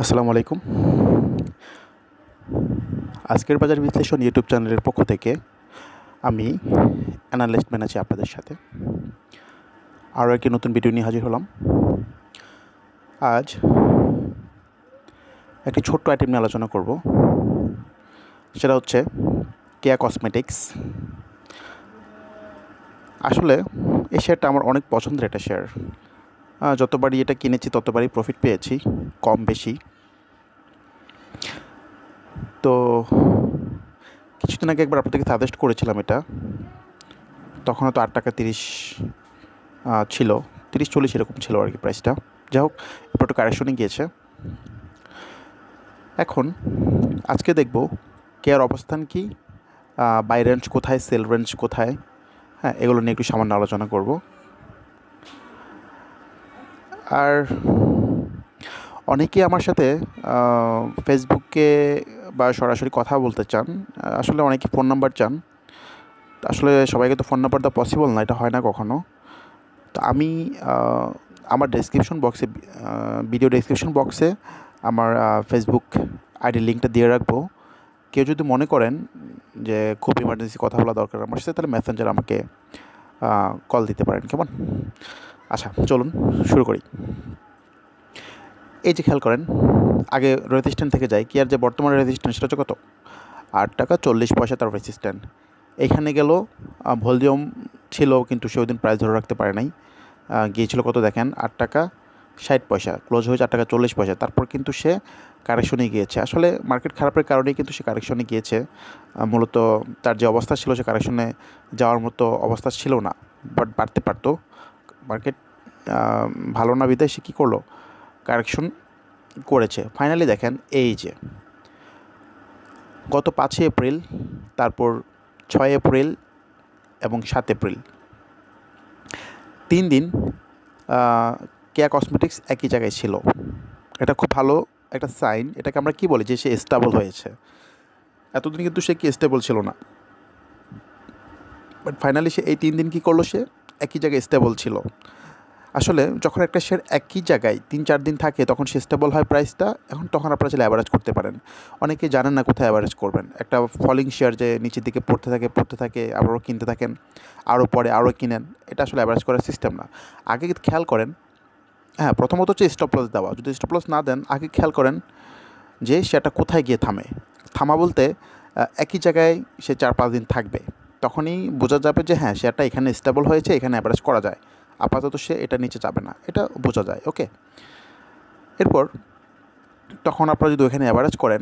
আসসালামু আলাইকুম। আজকের বাজার বিশ্লেষণ ইউটিউব চ্যানেলের পক্ষ থেকে আমি অ্যানালিস্ট ম্যান আছি আপনাদের সাথে। আরও একটি নতুন ভিডিও নিয়ে হাজির হলাম। আজ একটি ছোট্ট আইটেম নিয়ে আলোচনা করব, সেটা হচ্ছে কেয়া কসমেটিক্স। আসলে এই শেয়ারটা আমার অনেক পছন্দের একটা শেয়ার। যতবারই এটা কিনেছি ততবারই প্রফিট পেয়েছি, কম বেশি। তো কিছুদিন আগে একবার আপনাদেরকে সাজেস্ট করেছিলাম এটা, তখন হয়তো 8 টাকা 30 ছিল, 30-40 এরকম ছিল আর কি প্রাইসটা। যাই হোক, এরপর একটু কারেকশনে গিয়েছে। এখন আজকে দেখব কেয়ার অবস্থান কি, বাই রেঞ্জ কোথায়, সেল রেঞ্জ কোথায়, হ্যাঁ এগুলো নিয়ে একটু সামান্য আলোচনা করব। আর অনেকেই আমার সাথে ফেসবুকে বা সরাসরি কথা বলতে চান। আসলে অনেকে ফোন নাম্বার চান। আসলে সবাইকে তো ফোন নাম্বার দেওয়া পসিবল না, এটা হয় না কখনো। তো আমি আমার ডেসক্রিপশন বক্সে, ভিডিও ডেসক্রিপশন বক্সে আমার ফেসবুক আইডির লিঙ্কটা দিয়ে রাখবো। কেউ যদি মনে করেন যে খুব ইমার্জেন্সি কথা বলা দরকার আমার সাথে, তাহলে মেসেঞ্জার আমাকে কল দিতে পারেন, কেমন? আচ্ছা, চলুন শুরু করি। এই যে খেয়াল করেন, আগে রেজিস্ট্যান্ট থেকে যাই। কেয়ার যে বর্তমানে রেজিস্ট্যান্ট সেটা হচ্ছে কত? 8 টাকা 40 পয়সা তার রেজিস্ট্যান্ট। এইখানে গেল ভলিউম ছিল, কিন্তু সে ওই দিন প্রাইস ধরে রাখতে পারে নাই। গিয়েছিল কত দেখেন, 8 টাকা 60 পয়সা, ক্লোজ হয়েছে 8 টাকা 40 পয়সা। তারপর কিন্তু সে কারেকশনে গিয়েছে। আসলে মার্কেট খারাপের কারণেই কিন্তু সে কারেকশনে গিয়েছে। মূলত তার যে অবস্থা ছিল, সে কারেকশনে যাওয়ার মতো অবস্থা ছিল না, বাট বাড়তে পারতো। মার্কেট ভালো না বিধায় সে কী করলো, কারেকশন করেছে। ফাইনালি দেখেন, এই যে গত 5 এপ্রিল, তারপর 6 এপ্রিল এবং 7 এপ্রিল, 3 দিন কেয়া কসমেটিক্স একই জায়গায় ছিল। এটা খুব ভালো একটা সাইন। এটাকে আমরা কি বলি, যে সে স্টেবল হয়েছে। এতদিন কিন্তু সে কি স্টেবল ছিল না, বাট ফাইনালি সে এই 3 দিন কী করলো, সে একই জায়গায় স্টেবল ছিল। আসলে যখন একটা শেয়ার একই জায়গায় 3-4 দিন থাকে, তখন সে স্টেবল হয় প্রাইসটা। তখন আপনারা চাইলে অ্যাভারেজ করতে পারেন। অনেকে জানেন না কোথায় অ্যাভারেজ করবেন। একটা ফলিং শেয়ার যে নিচের দিকে পড়তে থাকে, আবারও কিনতে থাকেন, আরও পরে আরও কিনেন, এটা আসলে অ্যাভারেজ করার সিস্টেম না। আগে খেয়াল করেন, হ্যাঁ, প্রথমত হচ্ছে স্টপ লস দেওয়া। যদি স্টপ লস না দেন, আগে খেয়াল করেন যে শেয়ারটা কোথায় গিয়ে থামা বলতে একই জায়গায় সে 4-5 দিন থাকবে। তখনই বোঝা যাবে যে হ্যাঁ, শেয়ারটা এখানে স্টেবল হয়েছে, এখানে অ্যাভারেজ করা যায়। আপাতত সে এটা নিচে যাবে না, এটা বোঝা যায়। ওকে, এরপর তখন আপনারা যদি ওখানে অ্যাভারেজ করেন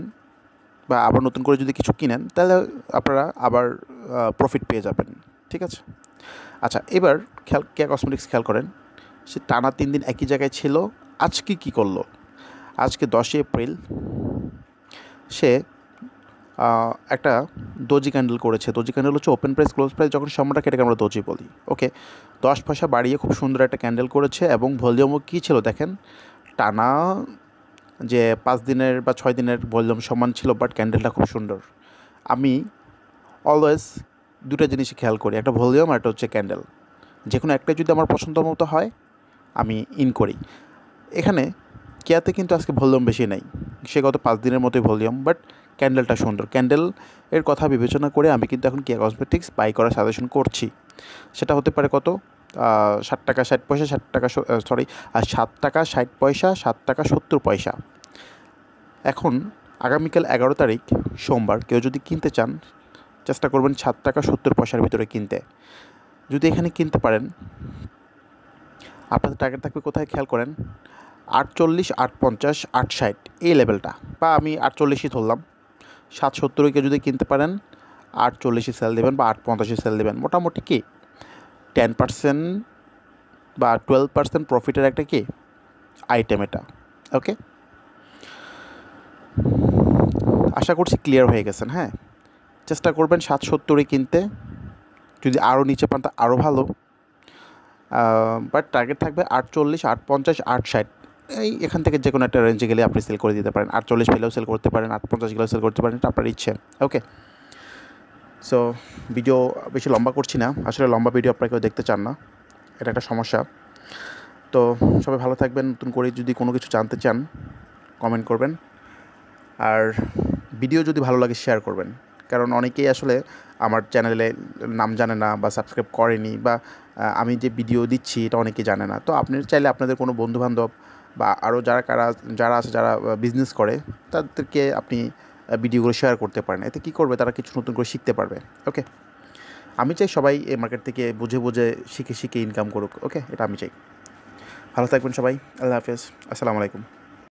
বা আবার নতুন করে যদি কিছু কিনেন, তাহলে আপনারা আবার প্রফিট পেয়ে যাবেন। ঠিক আছে? আচ্ছা, এবার কেয়া কসমেটিক্স খেয়াল করেন, সে টানা 3 দিন একই জায়গায় ছিল। আজকে কি করলো? আজকে 10 এপ্রিল সে একটা দোজি ক্যান্ডেল করেছে। দোজি ক্যান্ডেল হচ্ছে ওপেন প্রাইস ক্লোজ প্রাইস যখন সমান রাখে, এটাকে আমরা দোজি বলি। ওকে, 10 পয়সা বাড়িয়ে খুব সুন্দর একটা ক্যান্ডেল করেছে, এবং ভলিউমও কী ছিল দেখেন, টানা যে 5 দিনের বা 6 দিনের ভলিউম সমান ছিল, বাট ক্যান্ডেলটা খুব সুন্দর। আমি অলওয়েজ দুটো জিনিসই খেয়াল করি, একটা ভলিউম আর একটা হচ্ছে ক্যান্ডেল। যে কোনো একটাই যদি আমার পছন্দ মতো হয়, আমি ইন করি। এখানে কেয়াতে কিন্তু আজকে ভলিউম বেশি নেই, সে গত 5 দিনের মতোই ভলিউম, বাট ক্যান্ডেলটা সুন্দর। ক্যান্ডেল এর কথা বিবেচনা করে আমি কিন্তু এখন কেয়া কসমেটিক্স বাই করার সাজেশন করছি। সেটা হতে পারে কত, 7 টাকা 60 পয়সা, 7 টাকা 60 পয়সা, 7 টাকা 70 পয়সা। এখন আগামীকাল 11 তারিখ সোমবার, কেউ যদি কিনতে চান, চেষ্টা করবেন 7 টাকা 70 পয়সার ভিতরে কিনতে। যদি এখানে কিনতে পারেন, আপনাদের টার্গেট থাকবে কোথায় খেয়াল করেন, 48, 850, 860 এই লেভেলটা, বা আমি 48ই ধরলাম। 770-কে যদি কিনতে পারেন, 48-এ সেল দেবেন বা 850-এ সেল দেবেন। মোটামুটি কি 10% বা 12% প্রফিটের একটা কি আইটেম এটা। ওকে, আশা করছি ক্লিয়ার হয়ে গেছেন। হ্যাঁ, চেষ্টা করবেন 770-এ কিনতে। যদি আরও নিচে পান তা আরও ভালো, বাট টার্গেট থাকবে 48, 850, 860। এখান থেকে যে কোনো একটা রেঞ্জে গেলে আপনি সেল করে দিতে পারেন। 48 পেলেও সেল করতে পারেন, 850 গেলেও সেল করতে পারেন, এটা আপনার ইচ্ছে। ওকে, সো ভিডিও বেশি লম্বা করছি না। আসলে লম্বা ভিডিও আপনারা কেউ দেখতে চান না, এটা একটা সমস্যা। তো সবাই ভালো থাকবেন। নতুন করে যদি কোনো কিছু জানতে চান, কমেন্ট করবেন। আর ভিডিও যদি ভালো লাগে শেয়ার করবেন, কারণ অনেকেই আসলে আমার চ্যানেলে নাম জানে না বা সাবস্ক্রাইব করেনি, বা আমি যে ভিডিও দিচ্ছি এটা অনেকেই জানে না। তো আপনি চাইলে আপনাদের কোনো বন্ধুবান্ধব বা আরও যারা আছে যারা বিজনেস করে তাদেরকে আপনি ভিডিওগুলো শেয়ার করতে পারেন। এতে কী করবে, তারা কিছু নতুন করে শিখতে পারবে। ওকে, আমি চাই সবাই এই মার্কেট থেকে বুঝে বুঝে শিখে শিখে ইনকাম করুক। ওকে, এটা আমি চাই। ভালো থাকবেন সবাই। আল্লাহ হাফেজ। আসসালামু আলাইকুম।